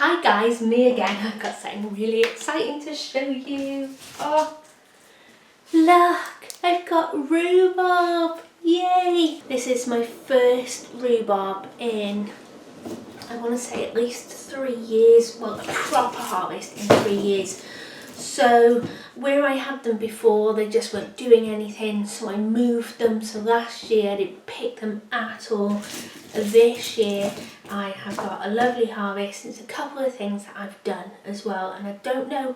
Hi guys, me again. I've got something really exciting to show you. Oh, look, I've got rhubarb. Yay! This is my first rhubarb in, I want to say at least 3 years. Well, a proper harvest in 3 years. So where I had them before, they just weren't doing anything, so I moved them. So last year I didn't pick them at all. This year I have got a lovely harvest. There's a couple of things that I've done as well, and I don't know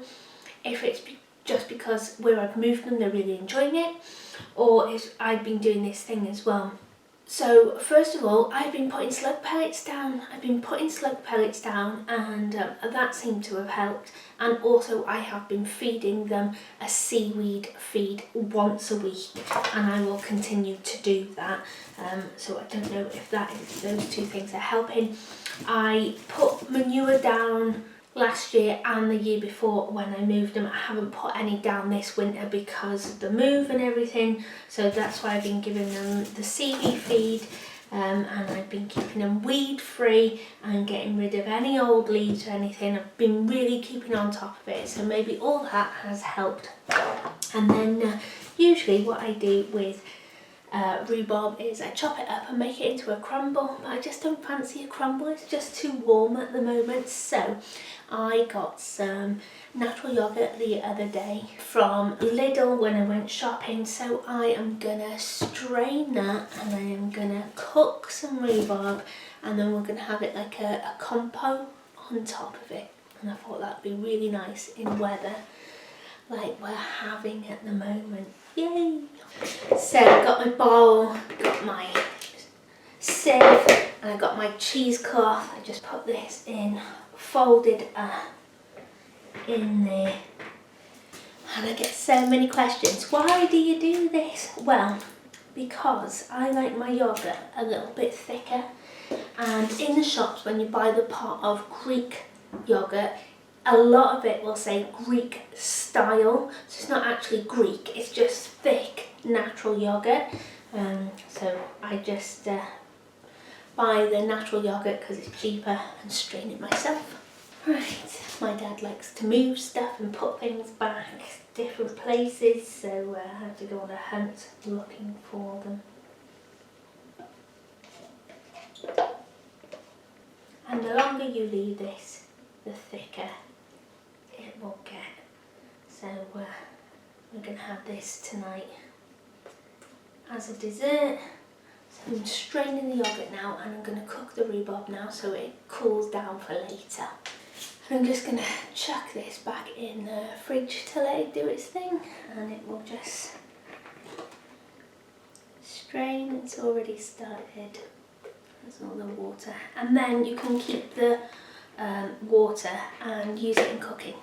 if it's just because where I've moved them they're really enjoying it, or if I've been doing this thing as well. So first of all, I've been putting slug pellets down. And that seemed to have helped. And also I have been feeding them a seaweed feed once a week, and I will continue to do that. So I don't know if those two things are helping. I put manure down last year and the year before when I moved them. I haven't put any down this winter because of the move and everything, so that's why I've been giving them the seaweed feed, and I've been keeping them weed free and getting rid of any old leaves or anything. I've been really keeping on top of it, so maybe all that has helped. And then usually what I do with rhubarb is I chop it up and make it into a crumble, but I just don't fancy a crumble, it's just too warm at the moment. So I got some natural yogurt the other day from Lidl when I went shopping, so I am gonna strain that and I am gonna cook some rhubarb, and then we're gonna have it like a compo on top of it, and I thought that'd be really nice in weather like we're having at the moment. Yay! So I've got my bowl, got my sieve, and I got my cheesecloth. I just put this in, folded in there. And I get so many questions. Why do you do this? Well, because I like my yogurt a little bit thicker, and in the shops when you buy the pot of Greek yogurt, a lot of it will say Greek style, so it's not actually Greek, it's just thick natural yogurt. So I just buy the natural yogurt because it's cheaper and strain it myself. Right, my dad likes to move stuff and put things back different places, so I have to go on a hunt looking for them. And the longer you leave this, the thicker it will get. So we're going to have this tonight as a dessert. So I'm straining the yogurt now, and I'm going to cook the rhubarb now so it cools down for later. And I'm just going to chuck this back in the fridge to let it do its thing, and it will just strain. It's already started. That's all the water, and then you can keep the water and use it in cooking.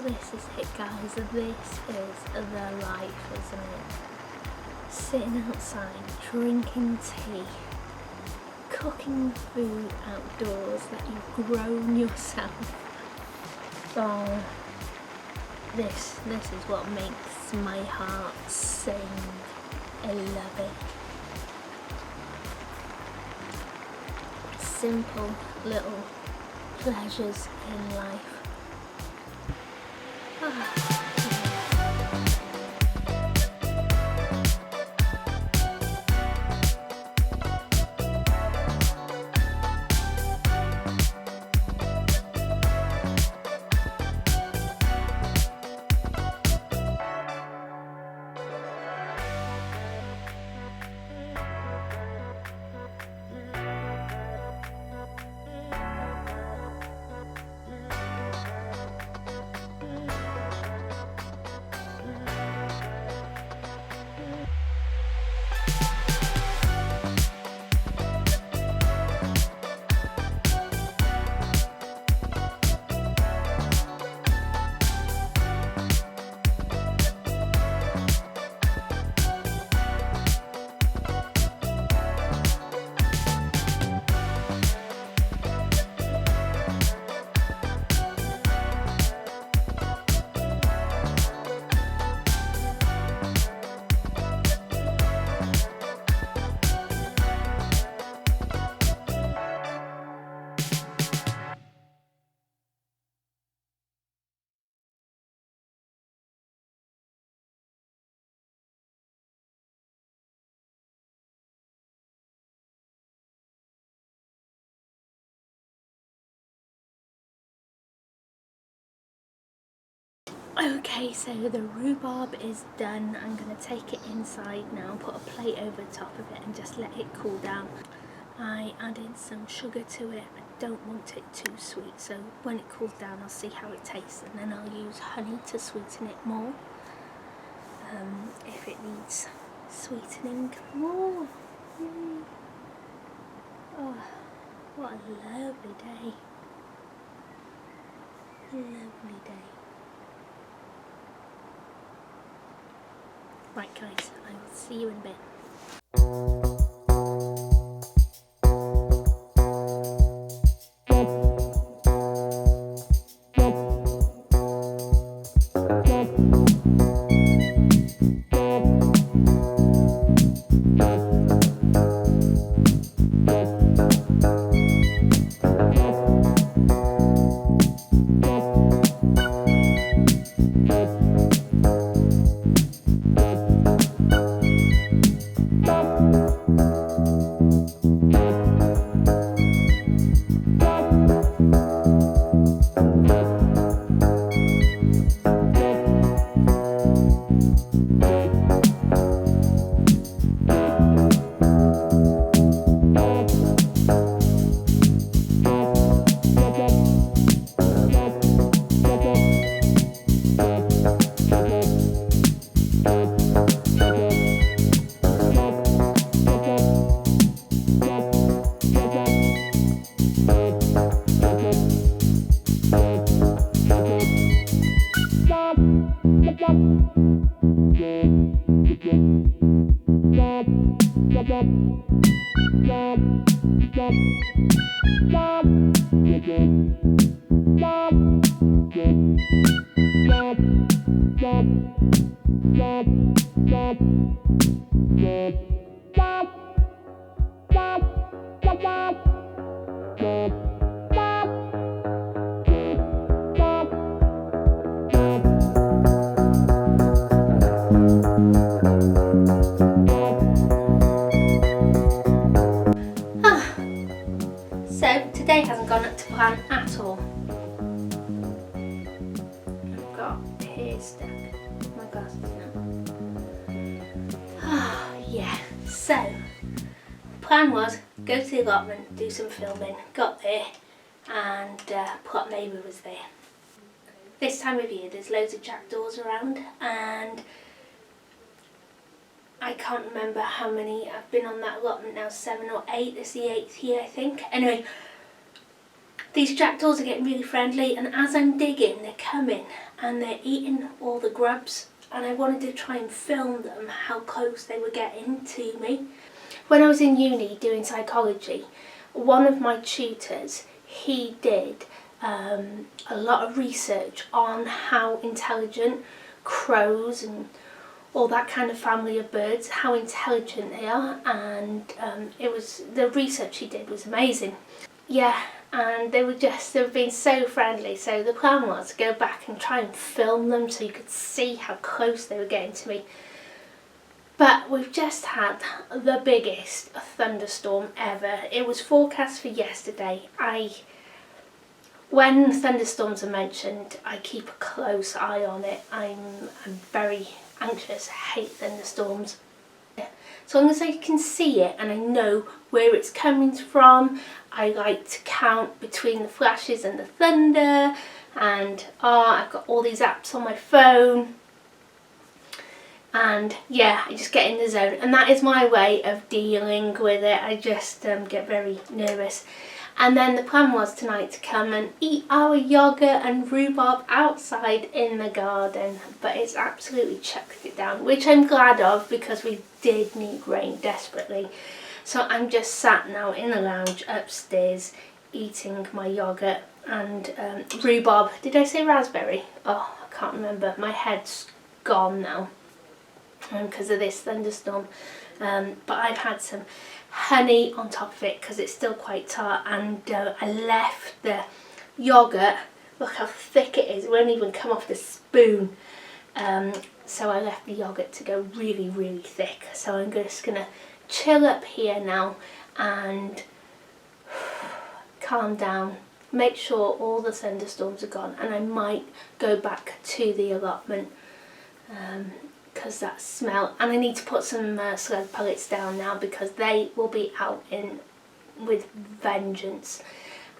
This is it, guys. This is the life, isn't it? Sitting outside, drinking tea, cooking food outdoors that you've grown yourself. Oh, this is what makes my heart sing. I love it. Simple little pleasures in life. Okay, so the rhubarb is done. I'm going to take it inside now, put a plate over the top of it and just let it cool down. I added some sugar to it. I don't want it too sweet, so when it cools down I'll see how it tastes, and then I'll use honey to sweeten it more if it needs sweetening more. Oh, what a lovely day. Lovely day. Right guys, I will see you in a bit. So today hasn't gone up to plan at all. I've got hair stuck in my glasses now. Yeah, so the plan was go to the allotment, do some filming, got there and Plot Neighbour was there. This time of year there's loads of jackdaws around and I can't remember how many. I've been on that allotment now, 7 or 8, this is the 8th year I think. Anyway, these jackdaws are getting really friendly and as I'm digging they're coming and they're eating all the grubs and I wanted to try and film them how close they were getting to me. When I was in uni doing psychology, one of my tutors, he did a lot of research on how intelligent crows and all that kind of family of birds, how intelligent they are, and it was, the research he did was amazing. Yeah, and they were being so friendly, so the plan was to go back and try and film them so you could see how close they were getting to me. But we've just had the biggest thunderstorm ever. It was forecast for yesterday. When thunderstorms are mentioned, I keep a close eye on it. I'm very anxious, I hate thunderstorms. So long as I can see it and I know where it's coming from, I like to count between the flashes and the thunder, and I've got all these apps on my phone. And yeah, I just get in the zone and that is my way of dealing with it. I just get very nervous. And then the plan was tonight to come and eat our yoghurt and rhubarb outside in the garden, but it's absolutely chucked it down, which I'm glad of because we did need rain desperately. So I'm just sat now in the lounge upstairs eating my yoghurt and rhubarb. Did I say raspberry? Oh, I can't remember. My head's gone now because of this thunderstorm. But I've had some honey on top of it because it's still quite tart, and I left the yoghurt, look how thick it is, it won't even come off the spoon, so I left the yoghurt to go really thick. So I'm just gonna chill up here now and calm down make sure all the thunderstorms are gone, and I might go back to the allotment because that smell, and I need to put some slug pellets down now because they will be out in with vengeance,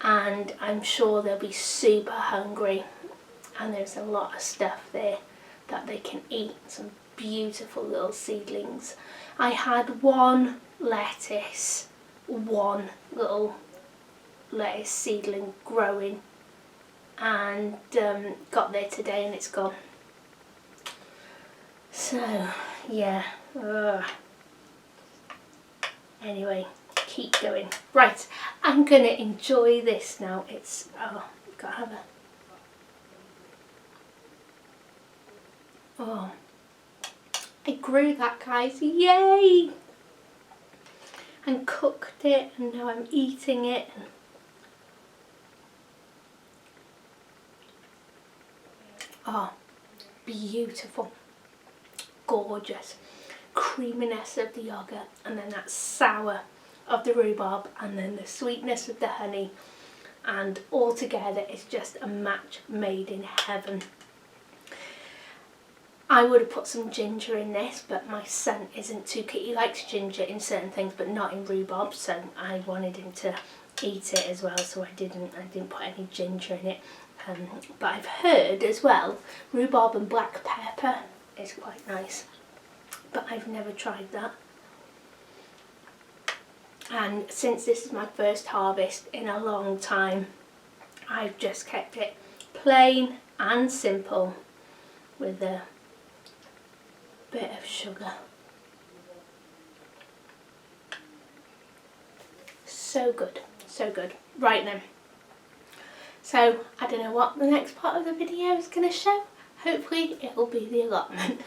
and I'm sure they'll be super hungry, and there's a lot of stuff there that they can eat, some beautiful little seedlings. I had one little lettuce seedling growing, and got there today and it's gone. So yeah, anyway, keep going. Right, I'm gonna enjoy this now. It's gotta have a I grew that, guys, yay! And cooked it, and now I'm eating it. Oh, beautiful, gorgeous. Creaminess of the yogurt, and then that sour of the rhubarb, and then the sweetness of the honey, and all together it's just a match made in heaven. I would have put some ginger in this, but my son isn't too keen. He likes ginger in certain things but not in rhubarb, so I wanted him to eat it as well, so I didn't put any ginger in it. But I've heard as well rhubarb and black pepper is quite nice, but I've never tried that. And since this is my first harvest in a long time, I've just kept it plain and simple with a bit of sugar. So good, so good. Right then, so I don't know what the next part of the video is going to show. Hopefully it will be the allotment.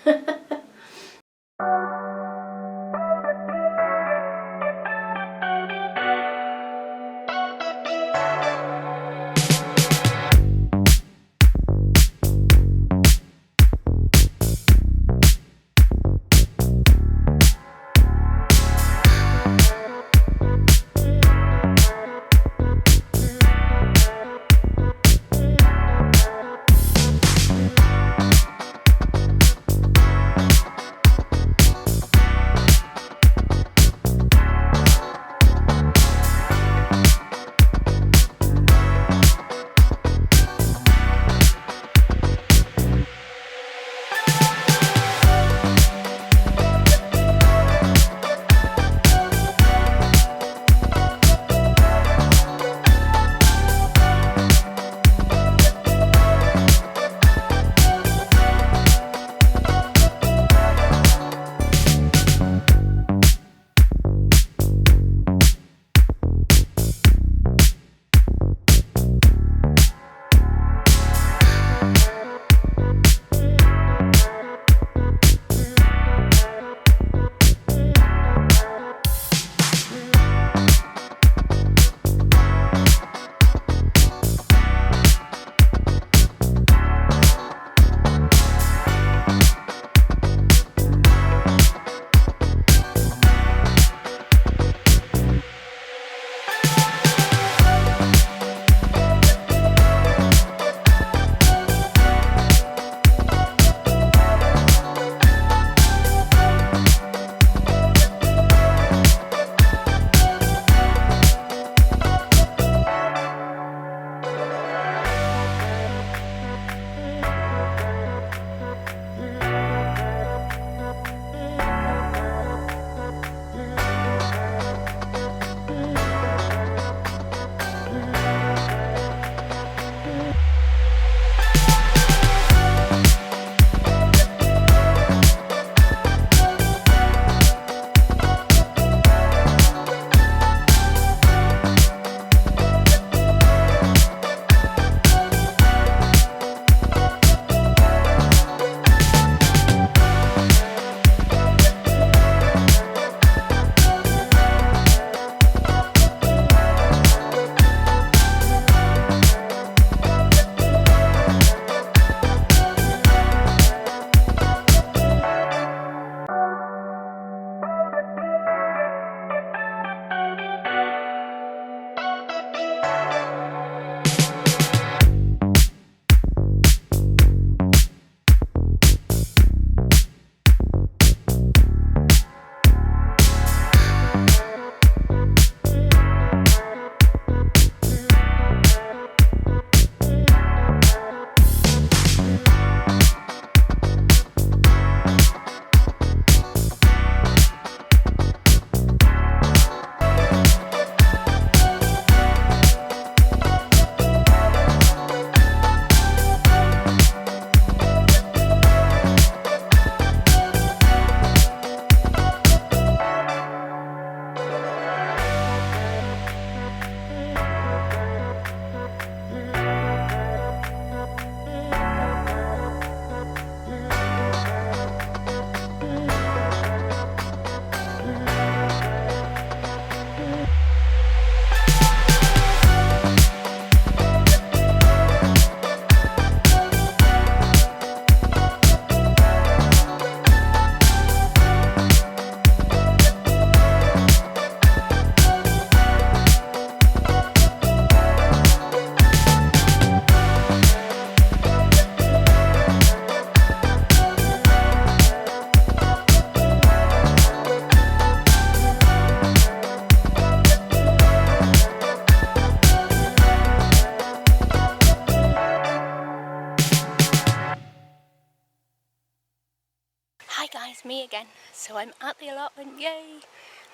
me again. So I'm at the allotment, yay!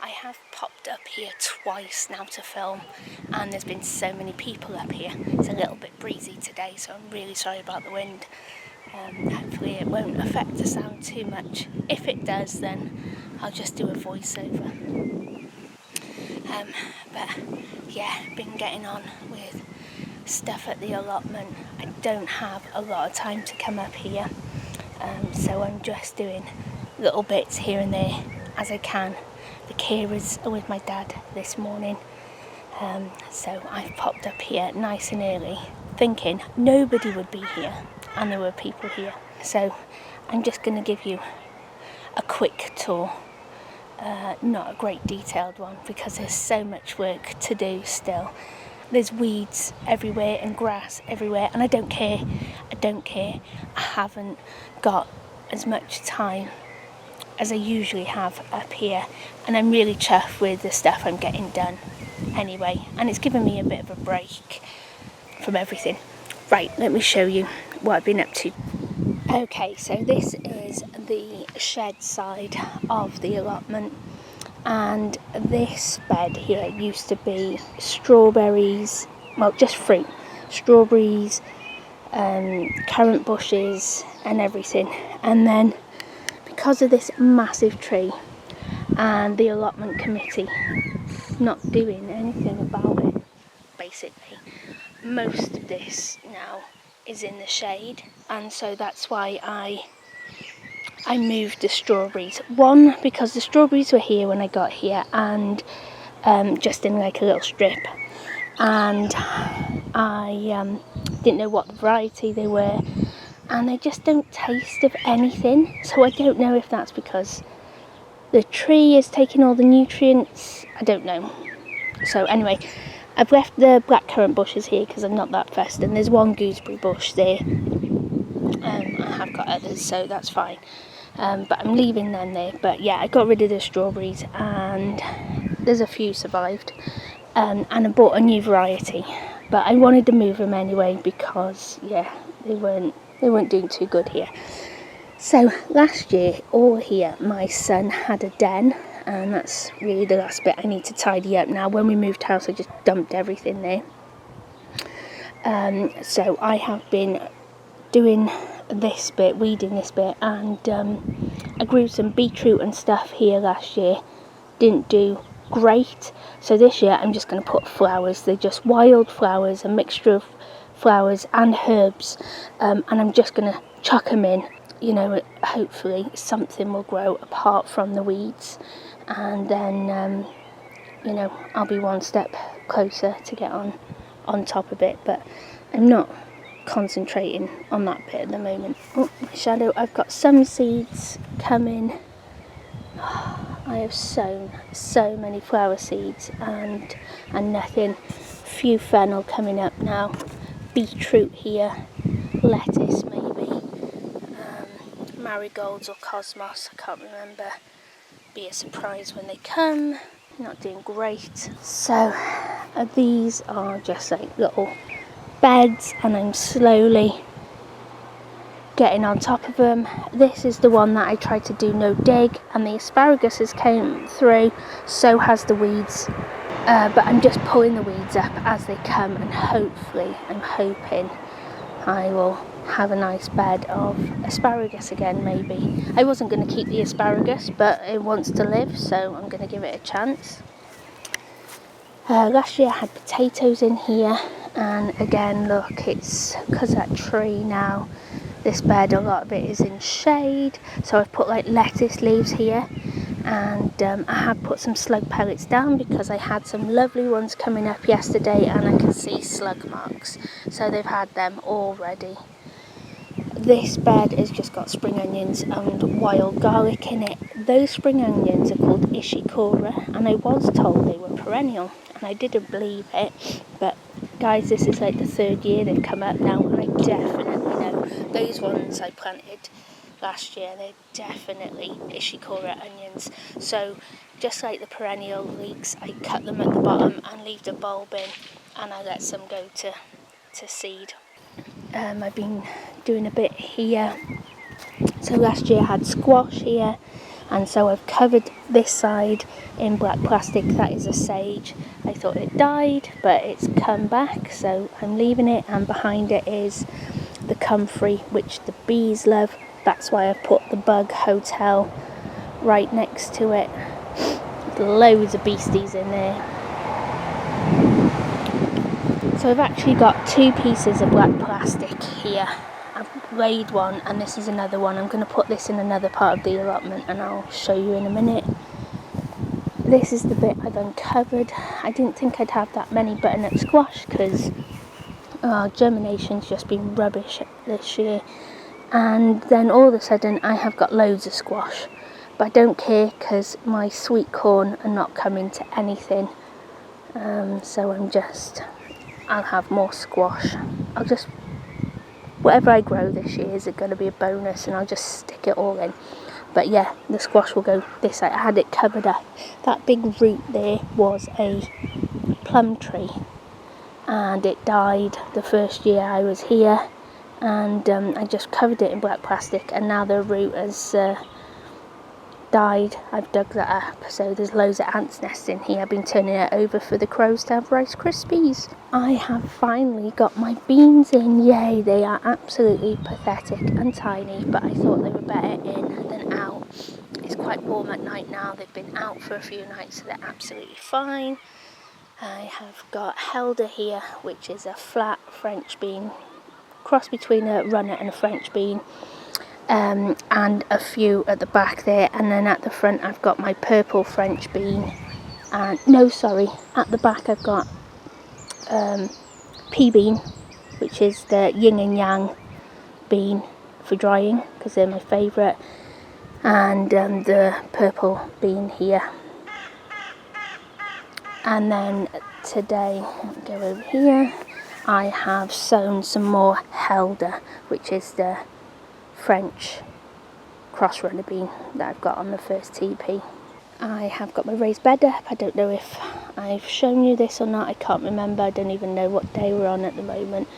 I have popped up here twice now to film, and there's been so many people up here. It's a little bit breezy today, so I'm really sorry about the wind. Hopefully it won't affect the sound too much. If it does, then I'll just do a voiceover. But yeah, been getting on with stuff at the allotment. I don't have a lot of time to come up here, so I'm just doing little bits here and there as I can. The carers are with my dad this morning, so I've popped up here nice and early thinking nobody would be here, and there were people here. So I'm just going to give you a quick tour, not a great detailed one because there's so much work to do still. There's weeds everywhere and grass everywhere, and I don't care. I haven't got as much time as I usually have up here, and I'm really chuffed with the stuff I'm getting done anyway, and it's given me a bit of a break from everything. Right, let me show you what I've been up to. Okay, so this is the shed side of the allotment, and this bed here used to be strawberries, well, just fruit, strawberries, currant bushes and everything. And then because of this massive tree and the allotment committee not doing anything about it, basically, most of this now is in the shade, and so that's why I moved the strawberries. One, because the strawberries were here when I got here, and just in like a little strip, and I didn't know what variety they were, and they just don't taste of anything. So I don't know if that's because the tree is taking all the nutrients, I don't know. So anyway, I've left the blackcurrant bushes here because I'm not that fussed, and there's one gooseberry bush there. I have got others, so that's fine. But I'm leaving them there. But yeah, I got rid of the strawberries, and there's a few survived. And I bought a new variety, but I wanted to move them anyway because yeah, they weren't doing too good here. So last year, all here, my son had a den, and that's really the last bit I need to tidy up now. When we moved house, I just dumped everything there. So I have been doing this bit, weeding this bit, and I grew some beetroot and stuff here last year. Didn't do great, so this year I'm just going to put flowers. They're just wild flowers, a mixture of flowers and herbs, and I'm just going to chuck them in. You know, hopefully something will grow apart from the weeds, and then you know, I'll be one step closer to get on top of it. But I'm not concentrating on that bit at the moment. Oh, my shadow. I've got some seeds coming. I have sown so many flower seeds and nothing. Few fennel coming up now. Beetroot here. Lettuce maybe. Marigolds or cosmos, I can't remember. Be a surprise when they come. Not doing great. So these are just like little beds, and I'm slowly getting on top of them. This is the one that I tried to do no dig, and the asparagus has came through, so has the weeds, but I'm just pulling the weeds up as they come, and hopefully I'm hoping I will have a nice bed of asparagus again. Maybe I wasn't going to keep the asparagus, but it wants to live, so I'm going to give it a chance. Last year I had potatoes in here, and again, look, it's because of that tree now. This bed, a lot of it is in shade, so I've put like lettuce leaves here, and I have put some slug pellets down because I had some lovely ones coming up yesterday, and I can see slug marks, so they've had them already. This bed has just got spring onions and wild garlic in it. Those spring onions are called ishikura, and I was told they were perennial, and I didn't believe it, but guys, this is like the third year they've come up now, and I definitely know those ones I planted last year, they're definitely ishikura onions. So just like the perennial leeks, I cut them at the bottom and leave the bulb in, and I let some go to seed. I've been doing a bit here. So last year I had squash here, and so I've covered this side in black plastic. That is a sage. I thought it died, but it's come back, so I'm leaving it, and behind it is the comfrey, which the bees love. That's why I've put the bug hotel right next to it. Loads of beasties in there. So I've actually got 2 pieces of black plastic here. I've laid one, and this is another one. I'm going to put this in another part of the allotment, and I'll show you in a minute. This is the bit I've uncovered. I didn't think I'd have that many butternut squash because germination's just been rubbish this year. And then all of a sudden I have got loads of squash, but I don't care because my sweet corn are not coming to anything. So I'll have more squash. Whatever I grow this year is going to be a bonus, and I'll just stick it all in. But yeah, the squash will go this side. I had it covered up. That big root there was a plum tree, and it died the first year I was here, and I just covered it in black plastic, and now the root has died. I've dug that up, so there's loads of ants nesting here. I've been turning it over for the crows to have Rice Krispies. I have finally got my beans in. Yay, they are absolutely pathetic and tiny, but I thought they were better in than out. It's quite warm at night now. They've been out for a few nights, so they're absolutely fine. I have got Helder here, which is a flat French bean, cross between a runner and a French bean. And a few at the back there, and then at the front I've got my purple French bean, and at the back I've got pea bean, which is the yin and yang bean for drying because they're my favourite, and the purple bean here. And then today, go over here, I have sown some more Helder, which is the French cross runner bean that I've got on the first TP. I have got my raised bed up. I don't know if I've shown you this or not. I can't remember. I don't even know what day we're on at the moment.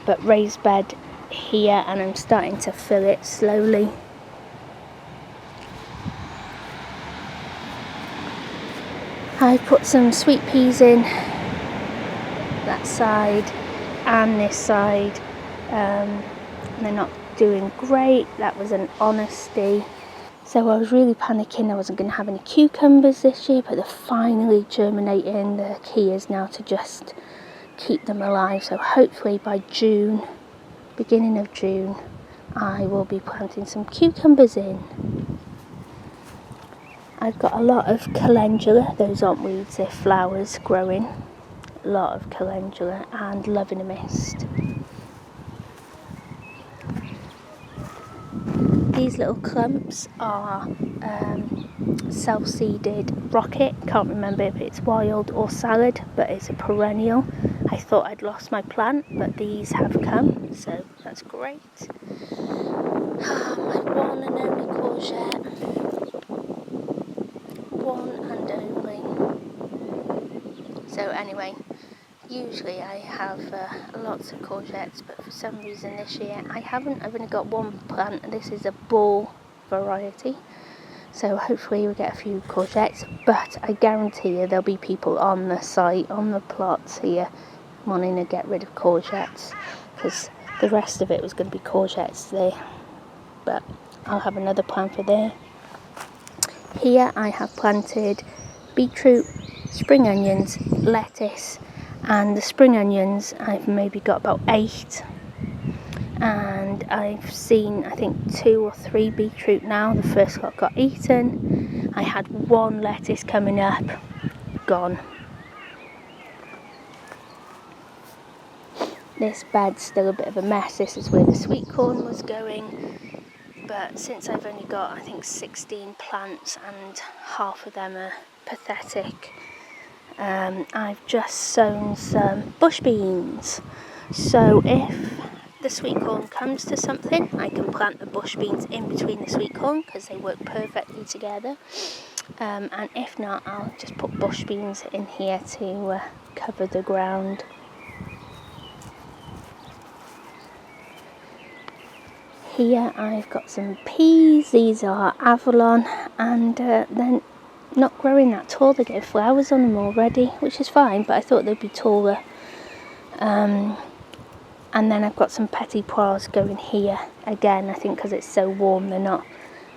But raised bed here, and I'm starting to fill it slowly. I put some sweet peas in that side and this side. They're not doing great. That was an honesty. So I was really panicking I wasn't going to have any cucumbers this year, but they're finally germinating. The key is now to just keep them alive. So hopefully by June, beginning of June, I will be planting some cucumbers in. I've got a lot of calendula. Those aren't weeds, they're flowers growing. A lot of calendula and love in a mist. These little clumps are self-seeded rocket. Can't remember if it's wild or salad, but it's a perennial. I thought I'd lost my plant, but these have come, so that's great. My one and only courgette. One and only. So anyway, usually I have lots of courgettes, but for some reason this year I haven't. I've only got one plant, and this is a ball variety. So hopefully we'll get a few courgettes, but I guarantee you there'll be people on the site, on the plots here, wanting to get rid of courgettes, because the rest of it was going to be courgettes there. But I'll have another plant for there. Here I have planted beetroot, spring onions, lettuce, and the spring onions I've maybe got about 8, and I've seen I think 2 or 3 beetroot now. The first lot got eaten. I had 1 lettuce coming up, gone. This bed's still a bit of a mess. This is where the sweet corn was going, but since I've only got I think 16 plants and half of them are pathetic, I've just sown some bush beans. So if the sweet corn comes to something, I can plant the bush beans in between the sweet corn because they work perfectly together. And if not, I'll just put bush beans in here to cover the ground. here I've got some peas. These are Avalon, and they're not growing that tall. They get flowers on them already, which is fine, but I thought they'd be taller. And then I've got some petit pois going here. Again, I think because it's so warm they're not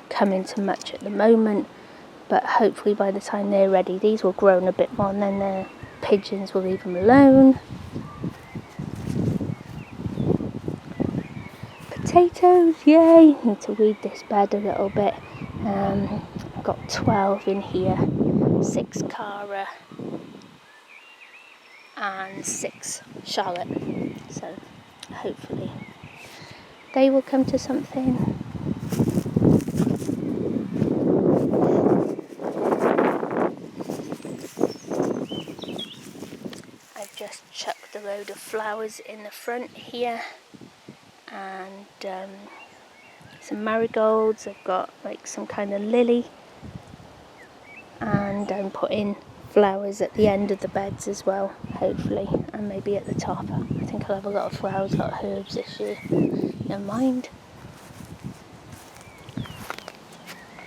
coming to much at the moment, but hopefully by the time they're ready these will grow a bit more, and then the pigeons will leave them alone. Potatoes, yay! Need to weed this bed a little bit. I've got 12 in here, 6 Cara and 6 Charlotte, so hopefully they will come to something. I've just chucked a load of flowers in the front here, and some marigolds. I've got like some kind of lily, and I'm putting flowers at the end of the beds as well, hopefully, and maybe at the top. I think I'll have a lot of flowers, a lot of herbs this year. Never mind.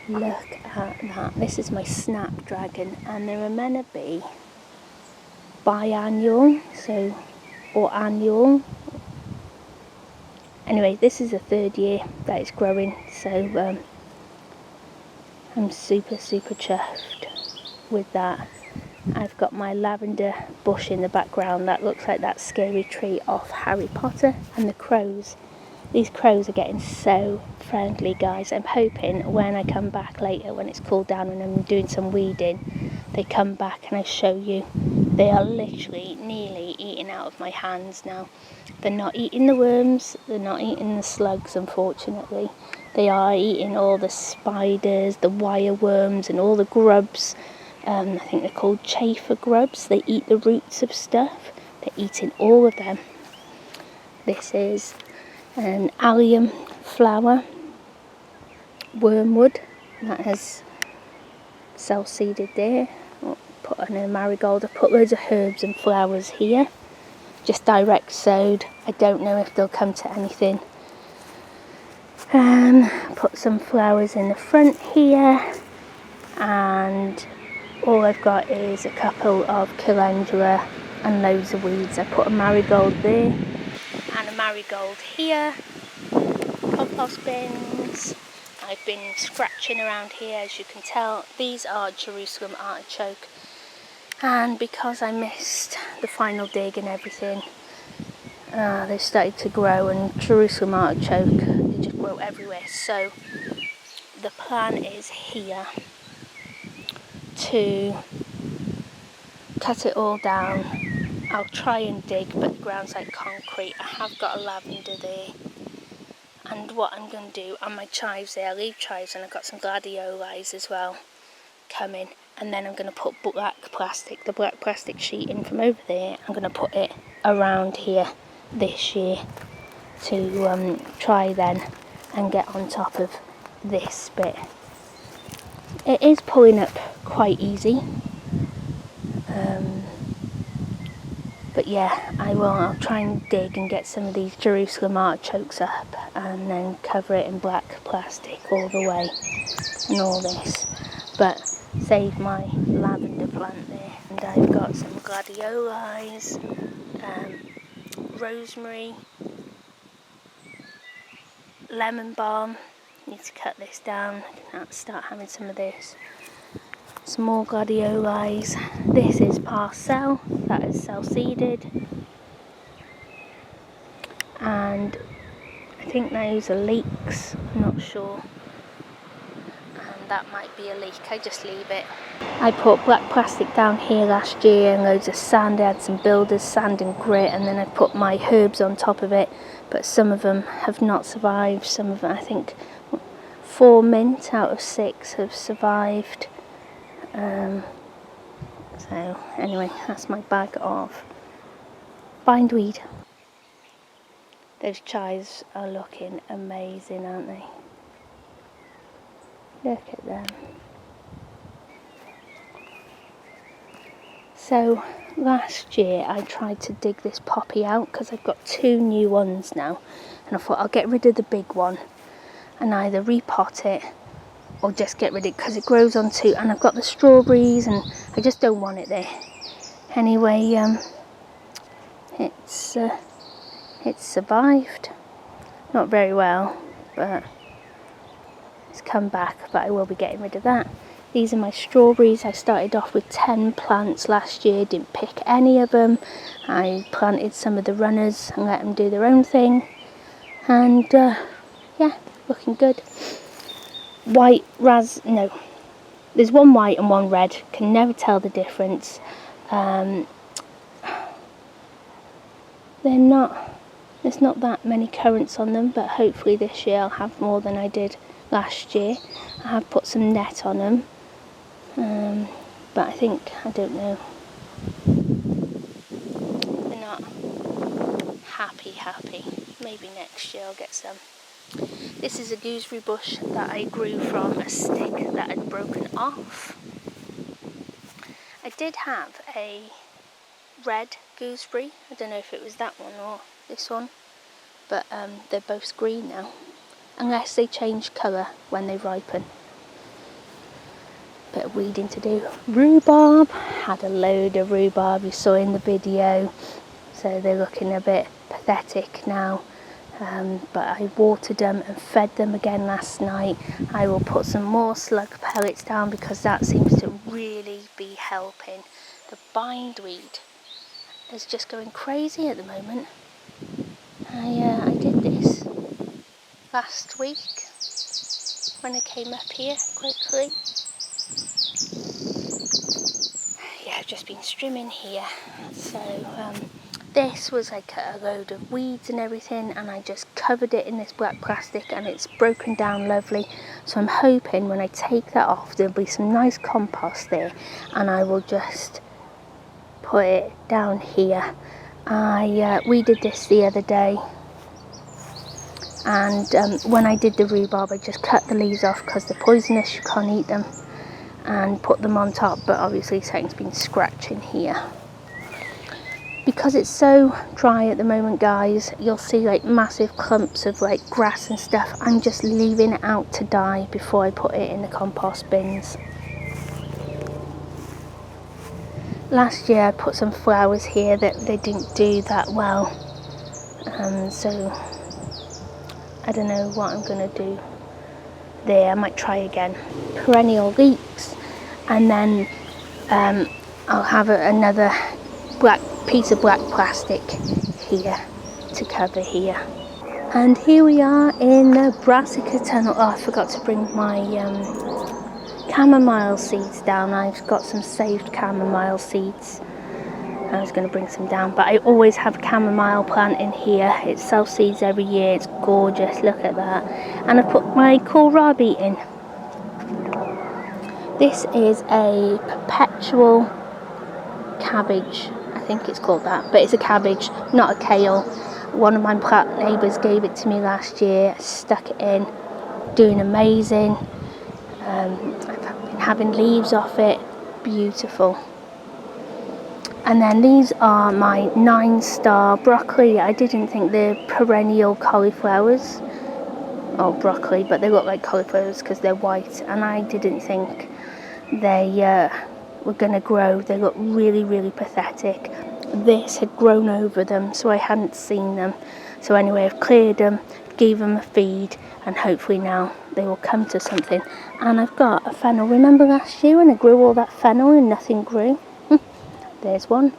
Look at that. This is my snapdragon, and they're meant to be biannual, or annual. Anyway, this is the 3rd year that it's growing, so I'm super chuffed with that. I've got my lavender bush in the background that looks like that scary tree off Harry Potter, and the crows. These crows are getting so friendly, guys. I'm hoping when I come back later, when it's cooled down and I'm doing some weeding, they come back and I show you. They are literally nearly eating out of my hands now. They're not eating the worms, they're not eating the slugs, unfortunately. They are eating all the spiders, the wire worms, and all the grubs. I think they're called chafer grubs. They eat the roots of stuff. They're eating all of them. This is an allium flower, wormwood, that has self-seeded there. I'll put on a marigold. I've put loads of herbs and flowers here, just direct sowed. I don't know if they'll come to anything. Put some flowers in the front here, and all I've got is a couple of calendula and loads of weeds. I put a marigold there and a marigold here. Compost bins. I've been scratching around here, as you can tell. These are Jerusalem artichoke, and because I missed the final dig and everything, they've started to grow, and Jerusalem artichoke, they just grow everywhere. So the plan is here to cut it all down. I'll try and dig, but the ground's like concrete. I have got a lavender there, and what I'm going to do on my chives there, I'll leave chives, and I've got some gladioli as well coming, and then I'm going to put the black plastic sheet in from over there. I'm going to put it around here this year to try then and get on top of this bit. It is pulling up quite easy, but yeah, I'll try and dig and get some of these Jerusalem artichokes up, and then cover it in black plastic all the way and all this, but save my lavender plant there. And I've got some gladiolis, rosemary, lemon balm. Need to cut this down. I can start having some of this. Some more gladiolis. This is parcel that is self-seeded, and I think those are leeks. I'm not sure. And that might be a leek. I just leave it. I put black plastic down here last year and loads of sand. I had some builders sand and grit, and then I put my herbs on top of it, but some of them have not survived. Some of them, I think 4 mint out of 6 have survived. So anyway, that's my bag of bindweed. Those chives are looking amazing, aren't they? Look at them. So last year I tried to dig this poppy out because I've got 2 new ones now, and I thought I'll get rid of the big one and either repot it or just get rid of it because it grows onto, and I've got the strawberries and I just don't want it there. Anyway, it's survived. Not very well, but it's come back, but I will be getting rid of that. These are my strawberries. I started off with 10 plants last year, didn't pick any of them. I planted some of the runners and let them do their own thing. And yeah, looking good. White no, there's one white and one red, can never tell the difference. There's not that many currants on them, but hopefully this year I'll have more than I did last year. I have put some net on them, but I don't know, they're not happy. Maybe next year I'll get some. This is a gooseberry bush that I grew from a stick that had broken off. I did have a red gooseberry, I don't know if it was that one or this one, but they're both green now, unless they change colour when they ripen. Bit of weeding to do. Rhubarb, had a load of rhubarb you saw in the video, so they're looking a bit pathetic now, but I watered them and fed them again last night. I will put some more slug pellets down because that seems to really be helping. The bindweed is just going crazy at the moment. I did this last week when I came up here quickly. Yeah, I've just been strimming here. So this was like a load of weeds and everything, and I just covered it in this black plastic and it's broken down lovely. So I'm hoping when I take that off there'll be some nice compost there, and I will just put it down here. We did this the other day, and when I did the rhubarb I just cut the leaves off because they're poisonous, you can't eat them, and put them on top, but obviously something's been scratching here. Because it's so dry at the moment, guys, you'll see like massive clumps of like grass and stuff. I'm just leaving it out to die before I put it in the compost bins. Last year I put some flowers here that they didn't do that well, so I don't know what I'm going to do there. I might try again. Perennial leeks, and then I'll have another black piece of black plastic here to cover here. And here we are in the brassica tunnel. Oh, I forgot to bring my chamomile seeds down. I've got some saved chamomile seeds. I was going to bring some down, but I always have a chamomile plant in here. It self-seeds every year. It's gorgeous. Look at that. And I've put my kohlrabi in. This is a perpetual cabbage. I think it's called that, but it's a cabbage, not a kale. One of my plant neighbours gave it to me last year. I stuck it in, doing amazing. I've been having leaves off it, beautiful. And then these are my 9-star broccoli. I didn't think they're perennial cauliflowers or broccoli, but they look like cauliflowers because they're white, and I didn't think they were going to grow. They look really, really pathetic. This had grown over them, so I hadn't seen them. So anyway, I've cleared them, gave them a feed, and hopefully now they will come to something. And I've got a fennel. Remember last year when I grew all that fennel and nothing grew? There's one,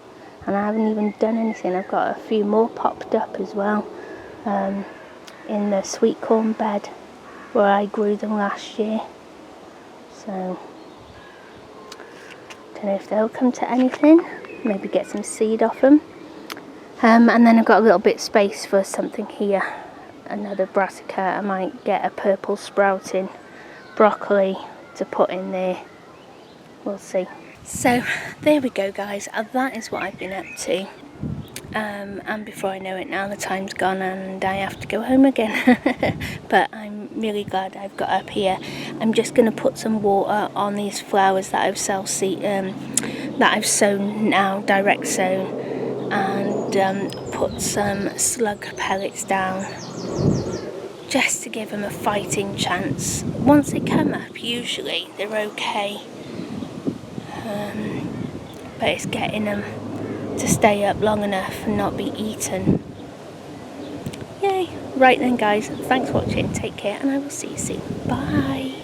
and I haven't even done anything. I've got a few more popped up as well in the sweet corn bed where I grew them last year. So don't know if they'll come to anything. Maybe get some seed off them. And then I've got a little bit of space for something here. Another brassica. I might get a purple sprouting broccoli to put in there. We'll see. So there we go, guys. That is what I've been up to. And before I know it now, the time's gone and I have to go home again. But I'm really glad I've got up here. I'm just going to put some water on these flowers that I've that I've sown now, direct sown, and put some slug pellets down just to give them a fighting chance. Once they come up, usually they're okay, but it's getting them to stay up long enough and not be eaten. Yay! Right then guys, thanks for watching, take care, and I will see you soon. Bye!